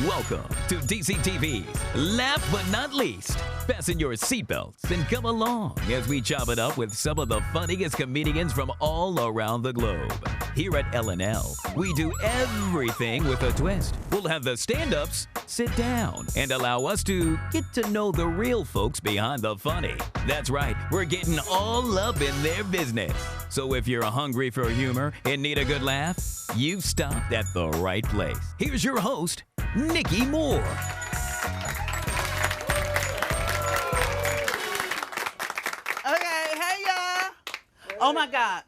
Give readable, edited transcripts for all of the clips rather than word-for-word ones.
Welcome to DCTV, Laugh But Not Least. Fasten your seatbelts and come along as we chop it up with some of the funniest comedians from all around the globe. Here at L&L, we do everything with a twist. We'll have the stand-ups sit down and allow us to get to know the real folks behind the funny. That's right, we're getting all up in their business. So if you're hungry for humor and need a good laugh, you've stopped at the right place. Here's your host, Niki Moore. Okay, hey y'all. Oh my God.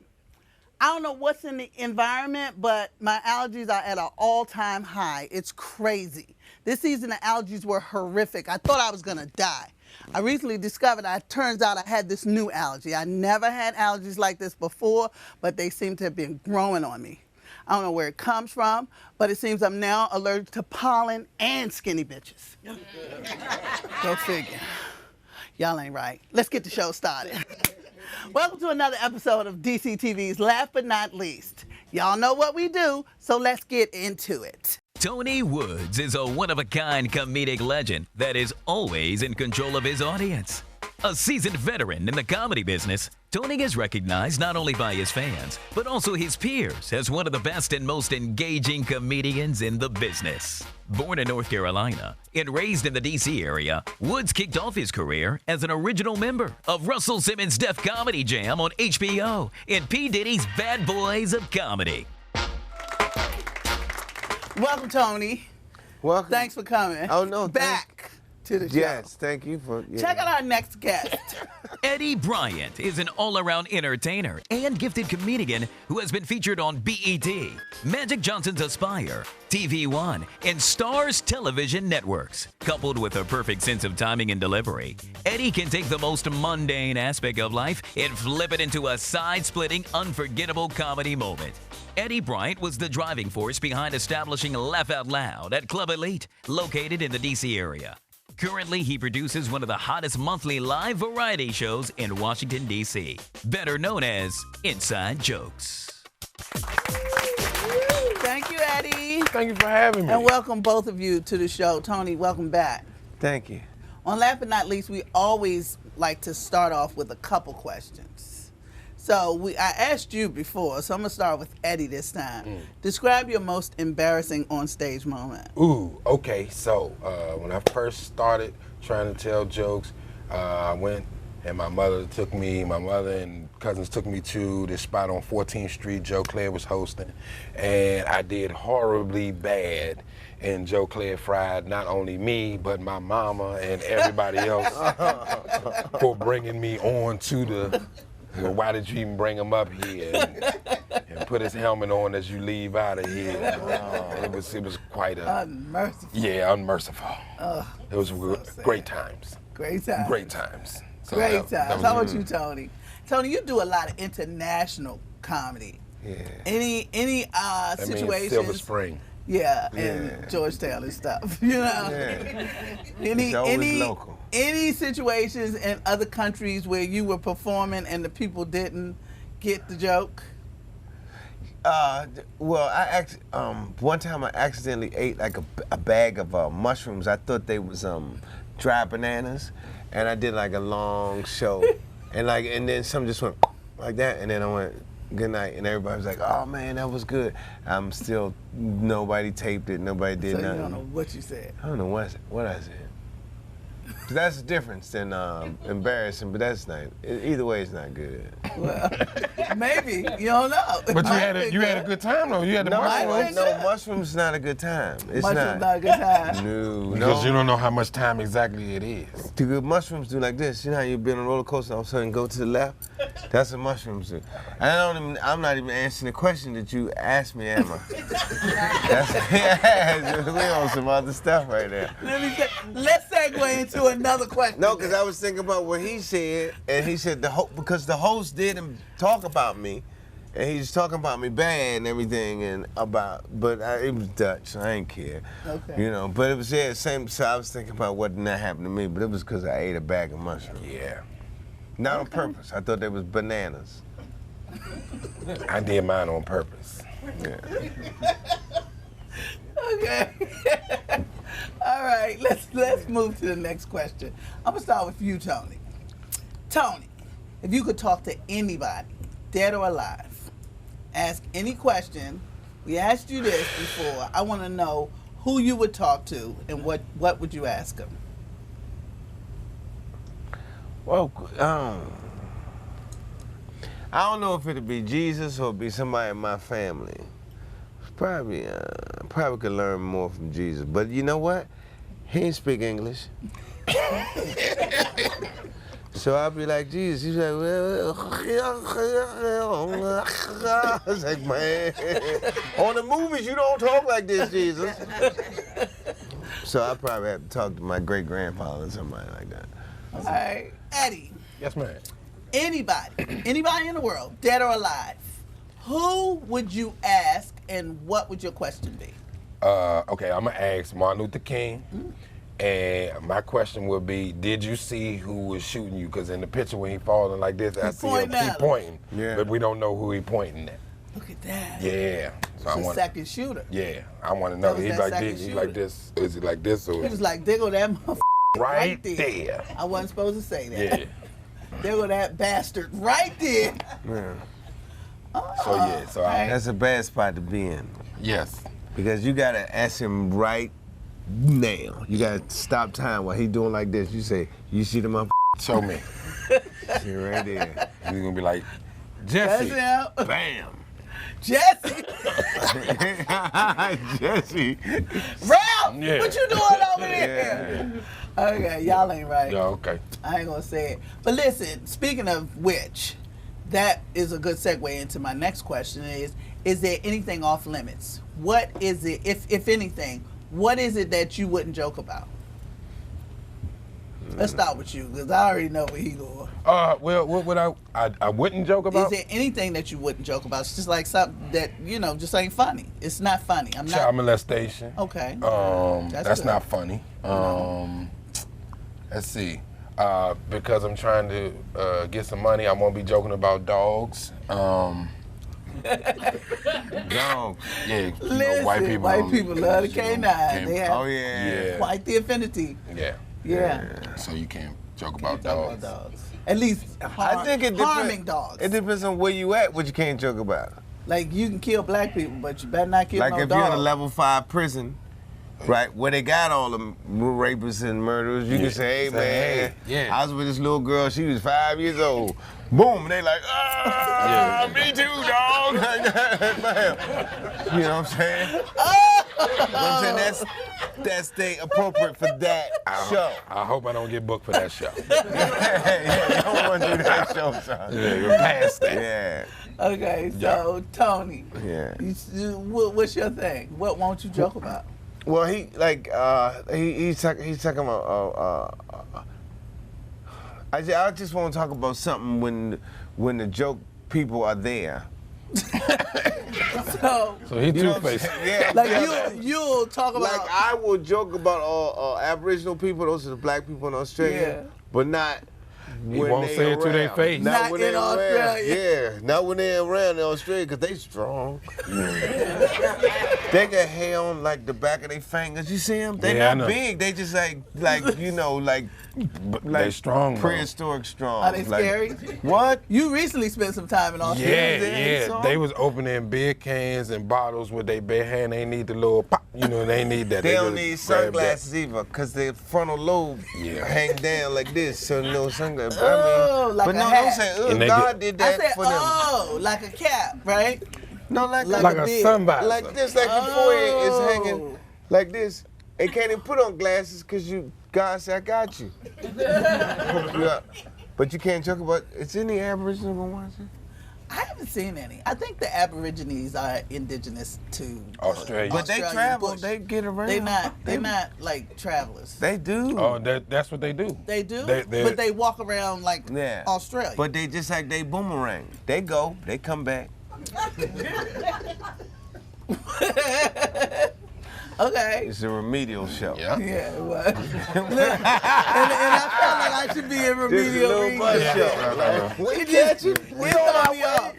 I don't know what's in the environment, but my allergies are at an all-time high. It's crazy. This season the allergies were horrific. I thought I was gonna die. I recently discovered it turns out I had this new allergy. I never had allergies like this before, but they seem to have been growing on me. I don't know where it comes from, but it seems I'm now allergic to pollen and skinny bitches. Go figure. Y'all ain't right. Let's get the show started. Welcome to another episode of DCTV's Laugh But Not Least. Y'all know what we do, so let's get into it. Tony Woods is a one-of-a-kind comedic legend that is always in control of his audience. A seasoned veteran in the comedy business, Tony is recognized not only by his fans, but also his peers as one of the best and most engaging comedians in the business. Born in North Carolina and raised in the D.C. area, Woods kicked off his career as an original member of Russell Simmons' Def Comedy Jam on HBO and P. Diddy's Bad Boys of Comedy. Welcome, Tony. Welcome. Thanks for coming. Oh, no, back to the show. Yes, thank you for. Yeah. Check out our next guest. Eddie Bryant is an all-around entertainer and gifted comedian who has been featured on BET, Magic Johnson's Aspire, TV One, and Stars Television Networks. Coupled with a perfect sense of timing and delivery, Eddie can take the most mundane aspect of life and flip it into a side-splitting, unforgettable comedy moment. Eddie Bryant was the driving force behind establishing Laugh Out Loud at Club Elite, located in the D.C. area. Currently, he produces one of the hottest monthly live variety shows in Washington, D.C., better known as Inside Jokes. Thank you, Eddie. Thank you for having me. And welcome both of you to the show. Tony, welcome back. Thank you. On Laugh But Not Least, we always like to start off with a couple questions. So I asked you before, so I'm going to start with Eddie this time. Describe your most embarrassing on-stage moment. Ooh, okay. So when I first started trying to tell jokes, I went and my mother and cousins took me to this spot on 14th Street Joe Claire was hosting, and I did horribly bad. And Joe Claire fried not only me, but my mama and everybody else for bringing me on to the, well, why did you even bring him up here? And put his helmet on as you leave out of here. It was quite Unmerciful. Yeah, unmerciful. It was so great times. Great times. Great times. So Great that times. was- How about you, Tony? Tony, you do a lot of international comedy. Yeah. Any I mean, situations? Silver Spring. Yeah, Yeah. and Georgetown and stuff. You know. Yeah. Any It's always local. any situations in other countries where you were performing and the people didn't get the joke? Well, one time I accidentally ate like a bag of mushrooms. I thought they was dry bananas, and I did like a long show, and then some just went like that, and then I went good night, and everybody was like, "Oh man, that was good." Nobody taped it. Nobody did So nothing. you don't know what you said. I don't know what I said. But that's the difference than embarrassing, but that's not. Either way, it's not good. Well, maybe you don't know. But you had a good time though. You had the mushrooms. No, mushrooms is not a good time. It's Mushrooms not a good time. No, Because you don't know how much time exactly it is. The good mushrooms do like this. You know how you've been on a roller coaster and all of a sudden go to the left? That's what mushrooms do. And I'm not even answering the question that you asked me, am I? We on some other stuff right there. Let's segue into another question. No, because I was thinking about what he said, and he said because the host didn't talk about me, and he's talking about me bad and everything, and but it was Dutch, so I ain't care. Okay. You know, but it was same. So I was thinking about what did not happen to me, but it was because I ate a bag of mushrooms. Yeah. Not on purpose. I thought they was bananas. I did mine on purpose. Yeah. Okay. All right, let's move to the next question. I'm gonna start with you, Tony. Tony, if you could talk to anybody, dead or alive, ask any question. We asked you this before. I want to know who you would talk to and what would you ask them? Well, I don't know if it'd be Jesus or it'd be somebody in my family. Probably could learn more from Jesus. But you know what? He ain't speak English. So I'll be like, Jesus. He's like, well, it's like, man, on the movies you don't talk like this, Jesus. So I probably have to talk to my great-grandfather or somebody like that. All right, Eddie. Yes, ma'am. Anybody in the world, dead or alive, who would you ask and what would your question be? Okay, I'm gonna ask Martin Luther King, and my question would be: did you see who was shooting you? Because in the picture when he falling like this, I see him keep pointing, but we don't know who he pointing at. Look at that. Yeah, so It's a second shooter. Yeah, I want to know. That was He's that like second this. He's shooter. like this. Is he like this or? He was like, there go that motherfucker right there. I wasn't supposed to say that. Yeah. There go that bastard right there. Yeah. So yeah, so I, That's a bad spot to be in. yes. Because you gotta ask him right now. You gotta stop time while he doing like this. You say, you see the motherfucker? Show me. See right there. He's gonna be like, Jesse. That's him. Bam. Jesse. Jesse. Ralph, Yeah. what you doing over there? Okay, y'all ain't right. Yeah, okay. I ain't gonna say it. But listen, speaking of which, that is a good segue into my next question is there anything off limits? What is it, if anything, what is it that you wouldn't joke about? Let's start with you, because I already know where he going. Well, what would I wouldn't joke about? Is there anything that you wouldn't joke about? It's just like something that, just ain't funny. It's not funny. I'm not. Child molestation. Okay. That's good. not funny. Let's see. Because I'm trying to get some money, I won't be joking about dogs. Dog. Yeah, Listen, white people love the K9. They have Oh yeah. quite the affinity. Yeah. Yeah. So you can't joke about Talk about dogs. dogs. At least I think it harming dogs. It depends on where you at, what you can't joke about. Like you can kill black people, but you better not kill Like no if dog. you're in a level 5 prison, right, where they got all the rapists and murderers, you can say, hey man, yeah. I was with this little girl, she was 5 years old. Boom, and they like, me too, dog. You know what I'm saying? You know what I'm saying? That's they appropriate for that show. I hope I don't get booked for that show. Yeah, you don't want to do that show, son. Yeah, you're past that. Yeah. Okay, so Tony, Yeah. what's your thing? What won't you joke about? Well, he's talking about. I just want to talk about something when the joke people are there. So he You know what I'm two-faced. saying? Yeah. like yeah. you'll talk about Like I will joke about all Aboriginal people, those are the black people in Australia, but not. He when won't they say it to their around. face. Not when in they around. Australia. Yeah, not when they're around in Australia, because they strong. They got hair on like the back of their fingers. You see them? They Yeah, I not know. big. They just like They strong, though. prehistoric strong. Are they Like, scary? what? You recently spent some time in Australia. Yeah. They was opening beer cans and bottles with their bare hand. They need the little pop. They need that. They don't just need grab sunglasses either, because their frontal lobe Yeah. hang down like this, so no sunglasses. Oh, like but a no, hat. don't say, And they God did I that said, for them. oh, like a cap, right? No, like Like a beard. sunvisor. like this, like your forehead is hanging like this. They can't even put on glasses because God said, I got you. Hook you up. But you can't joke about, it's any Aboriginal gonna watch it? I haven't seen any. I think the Aborigines are indigenous to Australia. But they Australian travel, bush. they get around. They're not like travelers. They do. Oh, that's what they do. They do, They- but they walk around like Yeah. Australia. But they just like they boomerang. They go, they come back. okay. It's a remedial show. Yeah. Yeah, it was. and I felt like I should be in This is a remedial little reading. buzz Yeah. show. Yeah. We got you. We It on throw our me off. way.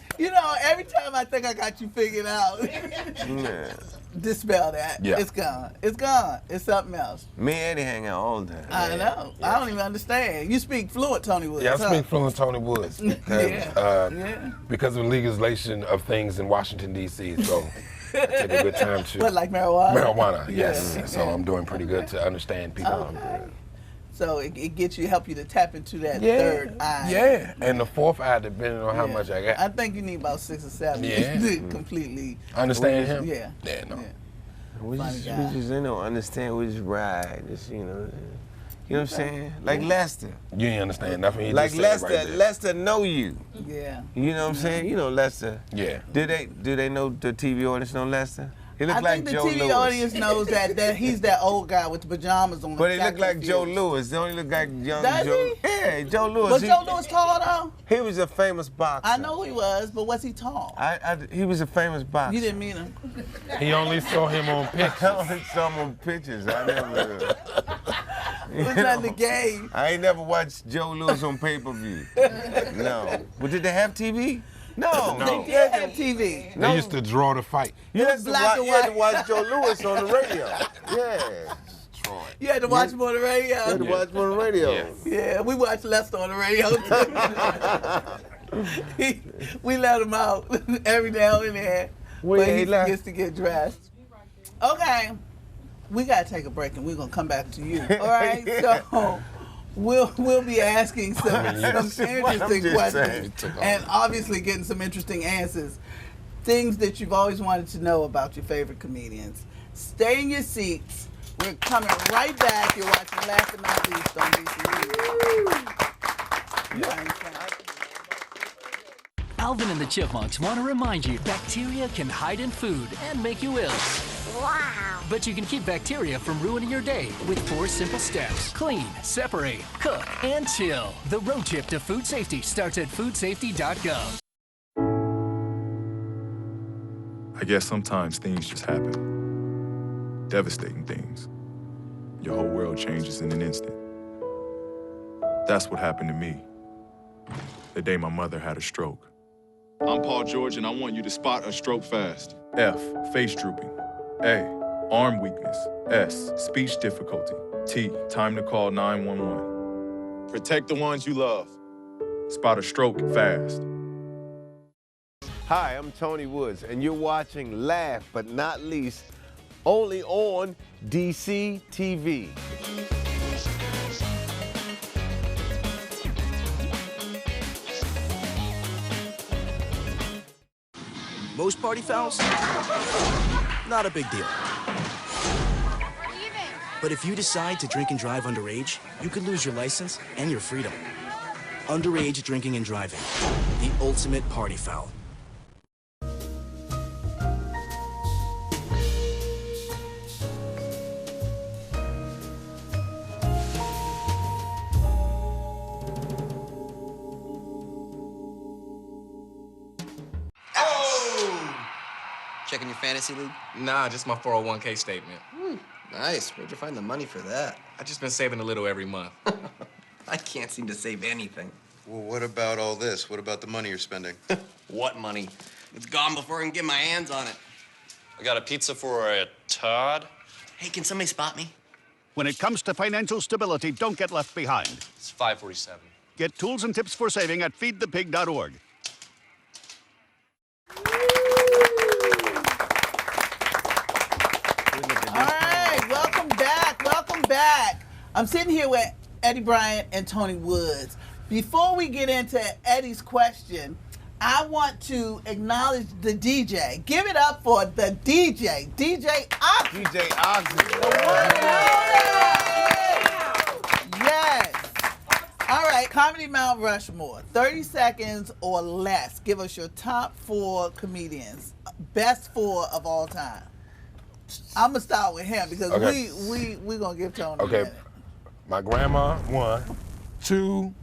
Every time I think I got you figured out. Yeah. dispel that. Yeah. It's gone. It's gone. It's something else. Me and Eddie hang out all the time. I know. Yeah. I don't even understand. You speak fluent Tony Woods. Yeah, I huh? speak fluent Tony Woods because, Yeah. because of legalization of things in Washington, D.C., so I take a good time to... But like marijuana? Marijuana, yes. Yeah. So I'm doing pretty good to understand people. Okay. So it gets you, help you to tap into that third eye. Yeah, and the fourth eye, depending on how much I got. I think you need about 6 or 7 Yeah. to completely Understand him? Yeah. Yeah, no. Yeah. We Funny just, guy. we just, understand. We just ride. Just, you know what I'm saying? Like Lester. You ain't understand nothing. He Like just said Lester, right there. Lester know you. Yeah. You know what I'm saying? You know Lester. Yeah. Do they know the TV audience know Lester? He look I like think the Joe TV Lewis. audience knows that he's that old guy with the pajamas on. But he look got like Joe confused. Lewis. They only look like young Does Joe. he? Yeah, Joe Lewis. Was Joe Lewis tall though? He was a famous boxer. I know he was, but was he tall? He was a famous boxer. You didn't meet him. He only saw him on I pictures. only saw him on pictures. I never. It was not the game. I ain't never watched Joe Lewis on pay-per-view. No. But did they have TV? No. No. They did have TV. They used to draw the fight. You had, black and you had to white. watch Joe Lewis on the radio. Yeah. You had to watch him on the radio. You had to watch him on the radio. Yeah, we watched Lester on the radio too. We let him out every now and then. But he gets to get dressed. Okay, we gotta take a break and we're gonna come back to you. All right, so we'll be asking some interesting questions and obviously getting some interesting answers. Things that you've always wanted to know about your favorite comedians. Stay in your seats. We're coming right back. You're watching Last but Not Least on DCTV. Alvin and the Chipmunks want to remind you bacteria can hide in food and make you ill. Wow. But you can keep bacteria from ruining your day with 4 simple steps. Clean, separate, cook, and chill. The road trip to food safety starts at foodsafety.gov. I guess sometimes things just happen. Devastating things. Your whole world changes in an instant. That's what happened to me the day my mother had a stroke. I'm Paul George, and I want you to spot a stroke fast. F, face drooping. A, arm weakness. S, speech difficulty. T, time to call 911. Protect the ones you love. Spot a stroke fast. Hi, I'm Tony Woods, and you're watching Laugh But Not Least, only on DCTV. Most party fouls? Not a big deal. But if you decide to drink and drive underage, you could lose your license and your freedom. Underage drinking and driving. The ultimate party foul. Checking your fantasy league? Nah, just my 401k statement. Nice. Where'd you find the money for that? I just been saving a little every month. I can't seem to save anything. Well, what about all this? What about the money you're spending? What money? It's gone before I can get my hands on it. I got a pizza for a Todd. Hey, can somebody spot me? When it comes to financial stability, don't get left behind. It's 547. Get tools and tips for saving at feedthepig.org. All right, welcome back. Welcome back. I'm sitting here with Eddie Bryant and Tony Woods. Before we get into Eddie's question, I want to acknowledge the DJ. Give it up for the DJ, DJ Oxy. DJ Oxy. Yes. All right, Comedy Mount Rushmore. 30 seconds or less. Give us your top 4 comedians. Best 4 of all time. I'm going to start with him because we're going to give Tony a minute. My grandma, 1. 2.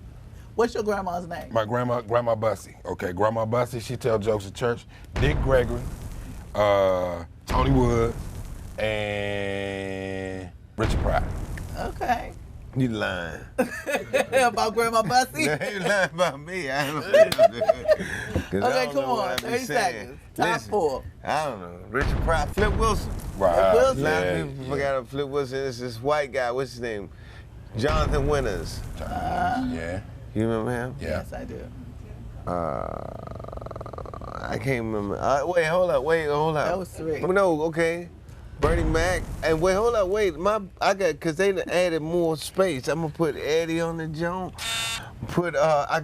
What's your grandma's name? My Grandma Bussy. Okay, Grandma Bussy, she tell jokes at church. Dick Gregory, Tony Wood, and Richard Pryor. Okay. You lying. About Grandma Bussy? You lying about me. Okay, come on. 30 seconds. Top 4. I don't know. Richard Pryor, Flip Wilson. Right. Wilson. A lot of people forgot about Flip Wilson. It's this white guy. What's his name? Jonathan Winters. Yeah. You remember him? Yeah. Yes, I do. I can't remember. Wait, hold up. That was 3. No, okay. Bernie Mac. And wait, hold up. Wait, because they added more space. I'm gonna put Eddie on the joint. Put I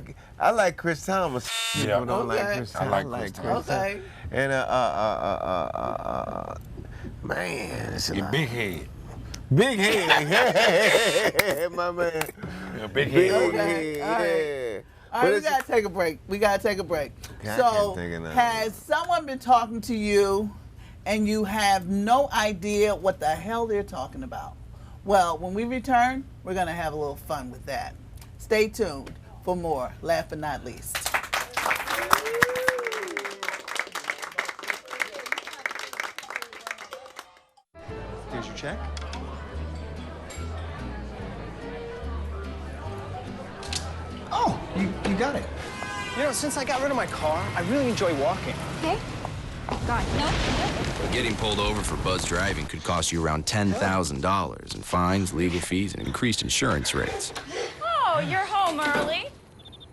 like Chris Thomas. Yeah. People don't like Chris Thomas. I like Chris Thomas. Okay. And man, it's Your big head. Big head. My man. Your big head. Okay. All right. All right, we gotta take a break. Okay, I can't think of nothing. Has someone been talking to you and you have no idea what the hell they're talking about? Well, when we return, we're gonna have a little fun with that. Stay tuned for more Last But Not Least. Here's your check. Oh, you got it. You know, since I got rid of my car, I really enjoy walking. Okay. God, no. Getting pulled over for buzz driving could cost you around $10,000 in fines, legal fees, and increased insurance rates. Oh, you're home early.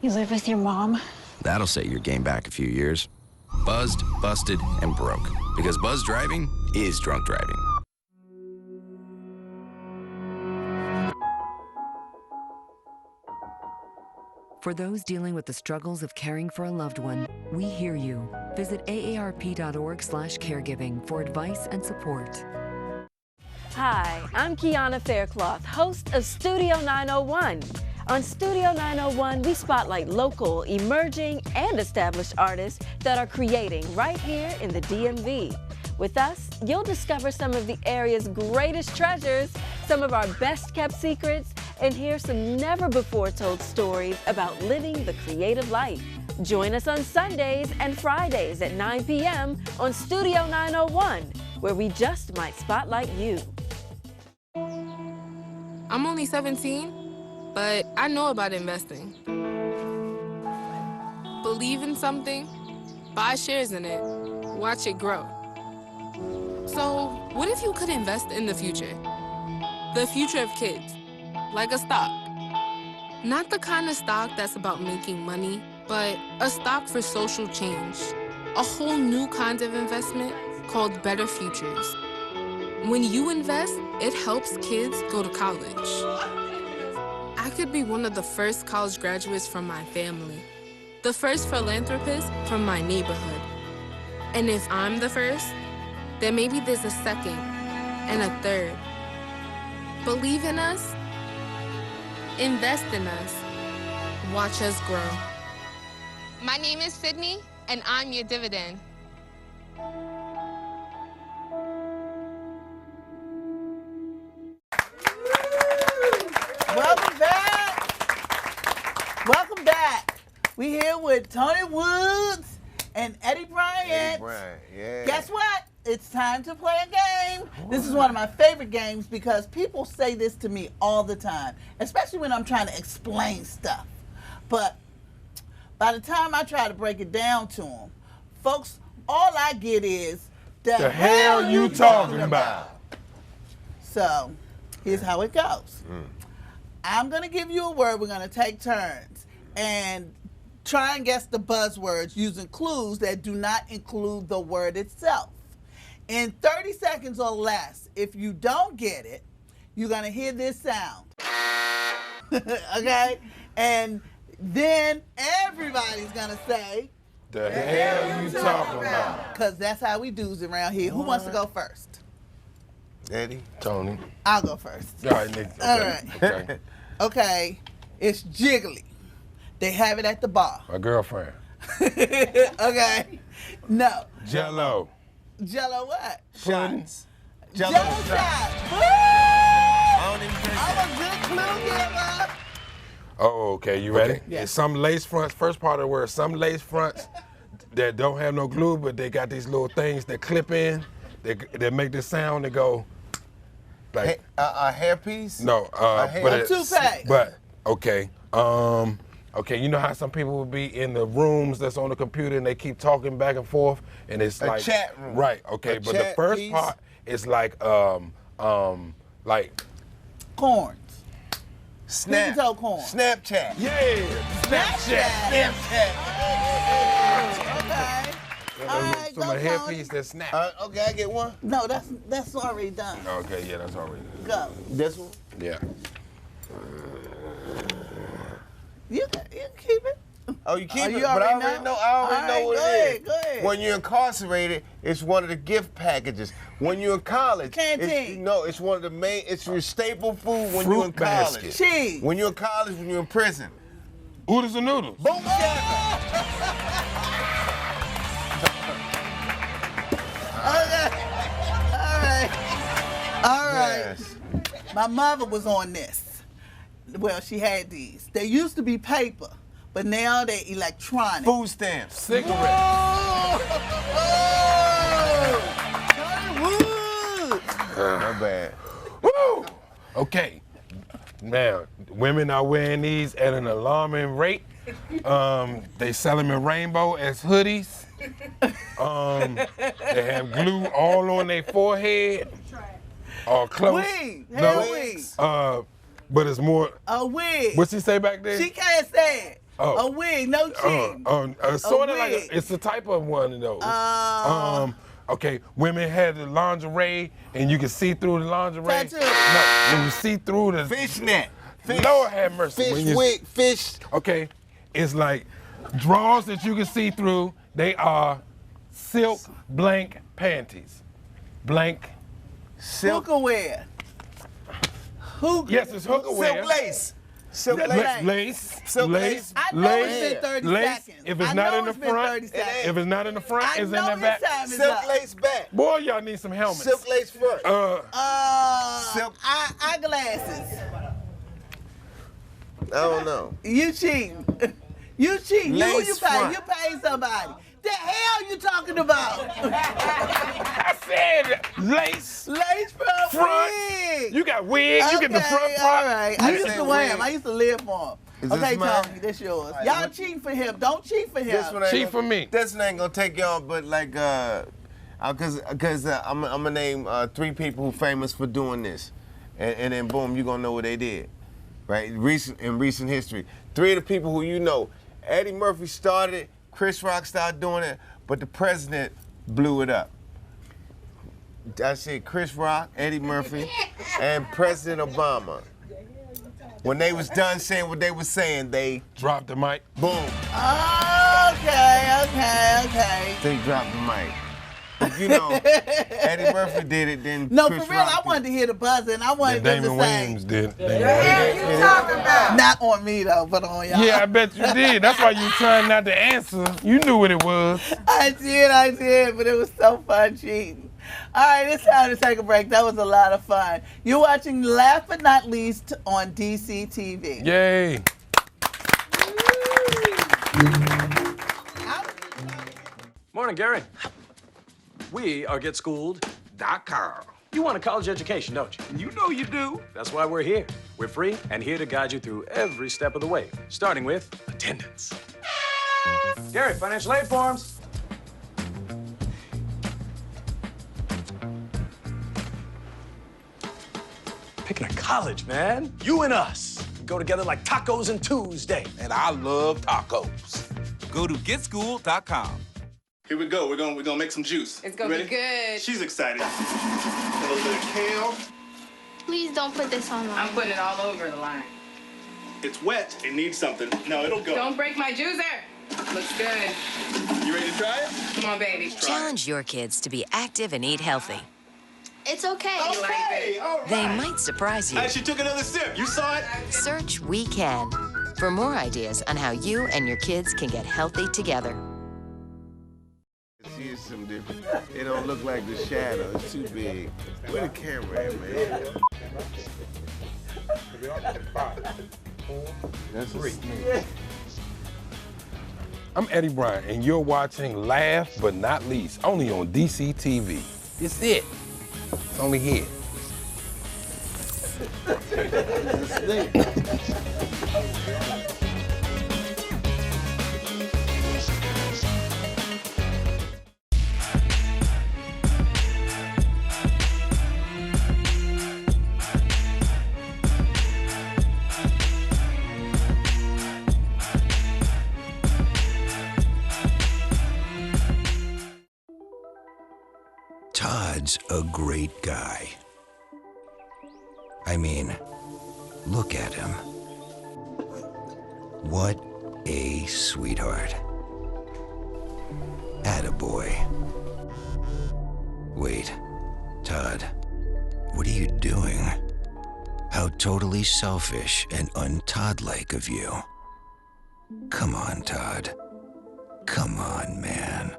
You live with your mom? That'll set your game back a few years. Buzzed, busted, and broke. Because buzz driving is drunk driving. For those dealing with the struggles of caring for a loved one, we hear you. Visit aarp.org/caregiving for advice and support. Hi, I'm Kiana Faircloth, host of Studio 901. On Studio 901, we spotlight local, emerging, and established artists that are creating right here in the DMV. With us, you'll discover some of the area's greatest treasures, some of our best-kept secrets, and hear some never-before-told stories about living the creative life. Join us on Sundays and Fridays at 9 p.m. on Studio 901, where we just might spotlight you. I'm only 17, but I know about investing. Believe in something, buy shares in it, watch it grow. So, what if you could invest in the future? The future of kids. Like a stock. Not the kind of stock that's about making money, but a stock for social change. A whole new kind of investment called Better Futures. When you invest, it helps kids go to college. I could be one of the first college graduates from my family. The first philanthropist from my neighborhood. And if I'm the first, then maybe there's a second and a third. Believe in us. Invest in us. Watch us grow. My name is Sydney, and I'm your dividend. Welcome back. Welcome back. We here with Tony Woods and Eddie Bryant. Yeah. Guess what? It's time to play a game. This is one of my favorite games because people say this to me all the time, especially when I'm trying to explain stuff. But by the time I try to break it down to them, folks, all I get is, the hell you talking about? So here's how it goes. I'm going to give you a word. We're going to take turns and try and guess the buzzwords using clues that do not include the word itself. In 30 seconds or less, if you don't get it, you're going to hear this sound. Okay? And then everybody's going to say, The hell you talking about? Because that's how we do it around here. Who wants to go first? Eddie? Tony. I'll go first. All right, Nick. Okay. All right. Okay. Okay. It's jiggly. They have it at the bar. My girlfriend. Okay. No. Jello. Jello what? Shots. Jello shot. I'm a good clue giver. Oh, okay. You ready? Yeah. It's some lace fronts. First part of the word, some lace fronts that don't have no glue, but they got these little things that clip in. That make this sound. They go like a hairpiece. No, A toupee. But okay. Okay, you know how some people will be in the rooms that's on the computer and they keep talking back and forth, and it's A like chat room. Right. Okay, A but the chat first piece. part is like Corns. Snap. Pinto corn. Snapchat. Yeah. Snapchat. Snapchat. Okay. All right, so go, my Tony. headpiece that snap. Okay, I get one. No, that's already done. Okay, yeah, that's already. Go. This one? Yeah. You can keep it. Oh, you keep Oh, it? you But I already already know? know. I already All know right, what go it ahead, is. go ahead. When you're incarcerated, it's one of the gift packages. When you're in college, Canteen. it's one of the main. It's your staple food when Fruit you're in college. basket. Cheese. When you're in college, when you're in prison. Oodles and noodles. Boom shaka. All right. Yes. My mother was on this. Well, she had these. They used to be paper, but now they're electronic. Food stamps. Cigarettes. Not bad. Woo! Okay. Now, women are wearing these at an alarming rate. They sell them in rainbow as hoodies. They have glue all on their forehead or close. Wig. No, Wigs. but it's more. A wig. What's she say back there? She can't say it. Oh. A wig, no cheating. Sort of like wig. it's a type of one of those. Okay, women had the lingerie, and you can see through the lingerie. Tattoo. No, when you see through the Fishnet. Lord have mercy. Fish When you- wig. Fish. Okay, it's like drawers that you can see through. They are silk blank panties. Blank. Silk. Hookah wear. Hookah. Yes, it's hooker wear. Silk lace. Silk Yeah, lace. Lace. Silk Lace. I know lace, it's been 30 lace. seconds. If it's I not know in the it's been front, 30 seconds. if it's not in the front, I it's in know the back. this time is Silk up. lace back. Boy, y'all need some helmets. Silk lace front. Silk. Eyeglasses. I don't know. You cheating. You cheating. Lace You pay. front. You pay somebody. The hell you talking about? I said lace. Lace front. Front. You got wigs. You get the front Okay, part. all right. I used to wear them. I used to live for them. Is Okay, this mine? Tony, this yours. right, Y'all what- cheating for him. Don't cheat for him. This one ain't Cheat gonna- for me. This one ain't gonna take y'all, but like, cause I'm gonna name 3 people who famous for doing this, and then boom, you gonna know what they did, right? In recent history, 3 of the people who you know, Eddie Murphy started it, Chris Rock started doing it, but the president blew it up. I said Chris Rock, Eddie Murphy, and President Obama. When they was done saying what they was saying, they Drop the mic. boom. Okay. They dropped the mic. If you know, Eddie Murphy did it, then No, Chris for real, I Rock wanted to hear the buzzing. I wanted Then them Damon to say. Williams did. you talking about? Not on me though, but on y'all. Yeah, I bet you did. That's why you trying not to answer. You knew what it was. I did, but it was so fun cheating. All right, it's time to take a break. That was a lot of fun. You're watching Last But Not Least on DCTV. Yay. Morning, Gary. We are GetSchooled.com. You want a college education, don't you? You know you do. That's why we're here. We're free and here to guide you through every step of the way, starting with attendance. Gary, financial aid forms. Picking a college, man. You and us. We go together like tacos and Tuesday. And I love tacos. Go to GetSchooled.com. Here we go. We're gonna make some juice. It's gonna You be good. She's excited. A little bit of kale. Please don't put this on I'm putting it all over the line. It's wet. It needs something. No, it'll go. Don't break my juicer. Looks good. You ready to try it? Come on, baby. Challenge your kids to be active and eat healthy. It's okay. You like it? All right. They might surprise you. Hey, she took another sip. You saw it? Search We Can for more ideas on how you and your kids can get healthy together. See, it's some different. It don't look like the shadow. It's too big. Where the camera at, man? That's a snake. I'm Eddie Bryant, and you're watching Last But Not Least, only on DCTV. It's it. It's only here. Todd's a great guy. I mean, look at him. What a sweetheart. Attaboy. Wait, Todd, what are you doing? How totally selfish and un-Todd-like of you. Come on, Todd. Come on, man.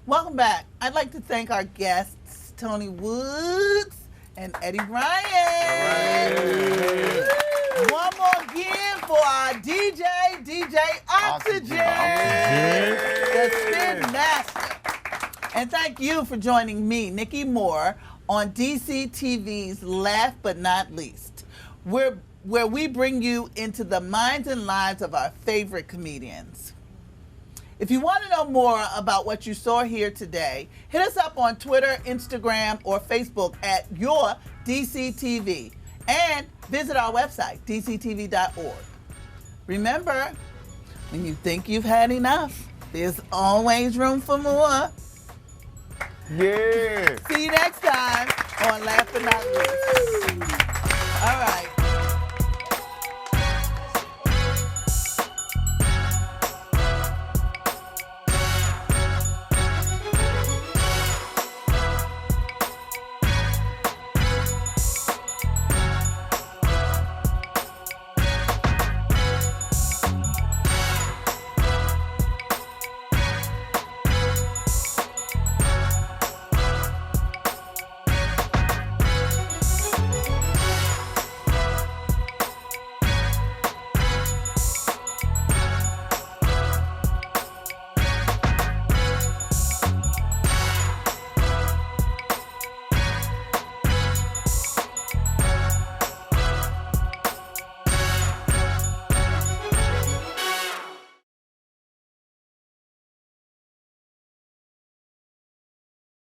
Welcome back. I'd like to thank our guests, Tony Woods and Eddie Bryant. One more again for our DJ Oxygen, the Spin Master. And thank you for joining me, Niki Moore, on DCTV's Last But Not Least, where we bring you into the minds and lives of our favorite comedians. If you want to know more about what you saw here today, hit us up on Twitter, Instagram, or Facebook at your DCTV, and visit our website, dctv.org. Remember, when you think you've had enough, there's always room for more. Yeah. See you next time on Last But Not Least. All right.